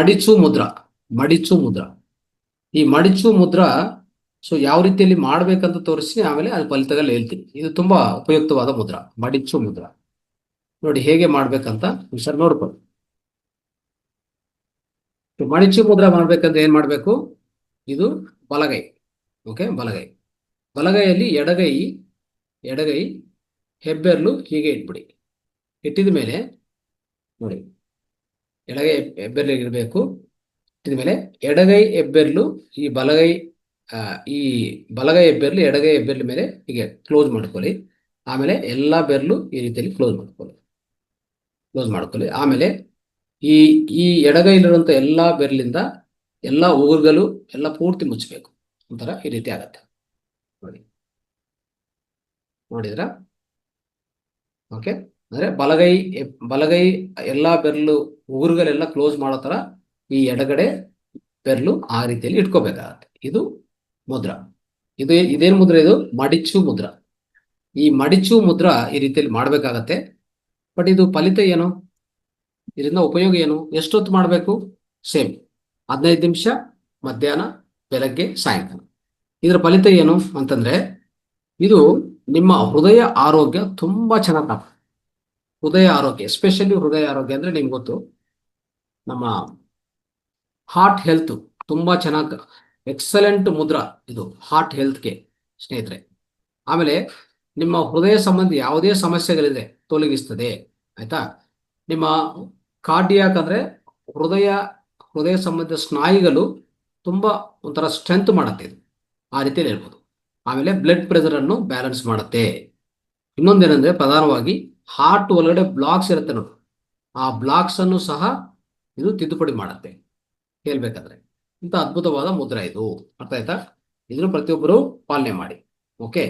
ಮಡಿಚು ಮುದ್ರಾ. ಮಡಿಚು ಮುದ್ರಾ, ಈ ಮಡಿಚು ಮುದ್ರಾ ಸೊ ಯಾವ ರೀತಿಯಲ್ಲಿ ಮಾಡ್ಬೇಕಂತ ತೋರಿಸಿ ಆಮೇಲೆ ಅದು ಫಲಿತಗಳು ಹೇಳ್ತೀನಿ. ಇದು ತುಂಬಾ ಉಪಯುಕ್ತವಾದ ಮುದ್ರಾ, ಮಡಿಚು ಮುದ್ರಾ. ನೋಡಿ ಹೇಗೆ ಮಾಡ್ಬೇಕಂತ ಸರ್ ನೋಡ್ಕೊಳ್ಳಿ. ಮಡಿಚು ಮುದ್ರಾ ಮಾಡ್ಬೇಕಂತ ಏನ್ ಮಾಡ್ಬೇಕು? ಇದು ಬಲಗೈ. ಓಕೆ, ಬಲಗೈ. ಬಲಗೈಯಲ್ಲಿ ಎಡಗೈ ಹೆಬ್ಬೆರಳು ಹೀಗೆ ಇಟ್ಬಿಡಿ. ಇಟ್ಟಿದ ಮೇಲೆ ನೋಡಿ, ಎಡಗೈ ಹೆಬ್ಬೆರಳು ಇಡಬೇಕು. ಇಟ್ಟಿದ ಮೇಲೆ ಎಡಗೈ ಹೆಬ್ಬೆರಳು ಈ ಬಲಗೈ ಈ ಬಲಗೈ ಹೆಬ್ಬೆರಳು ಎಡಗೈ ಹೆಬ್ಬೆರಳು ಮೇಲೆ ಹೀಗೆ ಕ್ಲೋಸ್ ಮಾಡ್ಕೊಳ್ಳಿ. ಆಮೇಲೆ ಎಲ್ಲ ಬೆರಳು ಈ ರೀತಿಯಲ್ಲಿ ಕ್ಲೋಸ್ ಮಾಡ್ಕೊಳ್ಳಿ. ಆಮೇಲೆ ಈ ಈ ಎಡಗೈಲಿರುವಂಥ ಎಲ್ಲ ಬೆರಳಿಂದ ಎಲ್ಲ ಉಗುರುಗಳು ಎಲ್ಲ ಪೂರ್ತಿ ಮುಚ್ಚಬೇಕು. ಒಂಥರ ಈ ರೀತಿ ಆಗತ್ತೆ ನೋಡಿ. ನೋಡಿದ್ರ? ಓಕೆ, ಅಂದ್ರೆ ಬಲಗೈ ಎಲ್ಲ ಬೆರಳು ಉಗುರುಗಳೆಲ್ಲ ಕ್ಲೋಸ್ ಮಾಡೋ ತರ ಈ ಎಡಗಡೆ ಬೆರಳು ಆ ರೀತಿಯಲ್ಲಿ ಇಟ್ಕೋಬೇಕಾಗತ್ತೆ. ಇದು ಮುದ್ರಾ. ಇದೇನು ಮುದ್ರಾ? ಇದು ಮಡಿಚು ಮುದ್ರಾ. ಈ ಮಡಿಚು ಮುದ್ರಾ ಈ ರೀತಿಯಲ್ಲಿ ಮಾಡ್ಬೇಕಾಗತ್ತೆ. ಬಟ್ ಇದು ಫಲಿತ ಏನು? ಇದರಿಂದ ಉಪಯೋಗ ಏನು? ಎಷ್ಟೊತ್ತು ಮಾಡಬೇಕು? ಸೇಮ್ 15 ನಿಮಿಷ, ಮಧ್ಯಾಹ್ನ, ಬೆಳಗ್ಗೆ, ಸಾಯಂಕಾಲ. ಇದರ ಫಲಿತ ಏನು ಅಂತಂದ್ರೆ ಇದು ನಿಮ್ಮ ಹೃದಯ ಆರೋಗ್ಯ ತುಂಬಾ ಚೆನ್ನಾಗಿ. ಹೃದಯ ಆರೋಗ್ಯ, ಎಸ್ಪೆಷಲಿ ಹೃದಯ ಆರೋಗ್ಯ ಅಂದ್ರೆ ನಿಮ್ಗೆ ಗೊತ್ತು, ನಮ್ಮ ಹಾರ್ಟ್ ಹೆಲ್ತ್ ತುಂಬಾ ಚೆನ್ನಾಗಿ. ಎಕ್ಸಲೆಂಟ್ ಮುದ್ರಾ ಇದು ಹಾರ್ಟ್ ಹೆಲ್ತ್ಗೆ ಸ್ನೇಹಿತರೆ. ಆಮೇಲೆ ನಿಮ್ಮ ಹೃದಯ ಸಂಬಂಧಿ ಯಾವುದೇ ಸಮಸ್ಯೆಗಳಿದೆ ತೊಲಗಿಸ್ತದೆ. ಆಯ್ತಾ? ನಿಮ್ಮ ಕಾರ್ಡಿಯಾಕ್ ಅಂದ್ರೆ ಹೃದಯ ಸಂಬಂಧಿತ ಸ್ನಾಯುಗಳು ತುಂಬಾ ಒಂಥರ ಸ್ಟ್ರೆಂತ್ ಮಾಡುತ್ತೆ ಇದು, ಆ ರೀತಿಯಲ್ಲಿ ಹೇಳ್ಬೋದು. ಆಮೇಲೆ ಬ್ಲಡ್ ಪ್ರೆಷರ್ ಅನ್ನು ಬ್ಯಾಲೆನ್ಸ್ ಮಾಡುತ್ತೆ. ಇನ್ನೊಂದೇನೆಂದ್ರೆ ಪ್ರಧಾನವಾಗಿ ಹಾರ್ಟ್ ಒಳಗಡೆ ಬ್ಲಾಕ್ಸ್ ಇರುತ್ತೆ ನೋಡಿ, ಆ ಬ್ಲಾಕ್ಸ್ ಅನ್ನು ಸಹ ಇದು ತಿದ್ದುಪಡಿ ಮಾಡುತ್ತೆ ಹೇಳ್ಬೇಕಾದ್ರೆ. ಇಂಥ ಅದ್ಭುತವಾದ ಮುದ್ರಾ ಇದು. ಅರ್ಥ ಆಯ್ತಾ? ಇದನ್ನು ಪ್ರತಿಯೊಬ್ಬರು ಪಾಲನೆ ಮಾಡಿ. ಓಕೆ.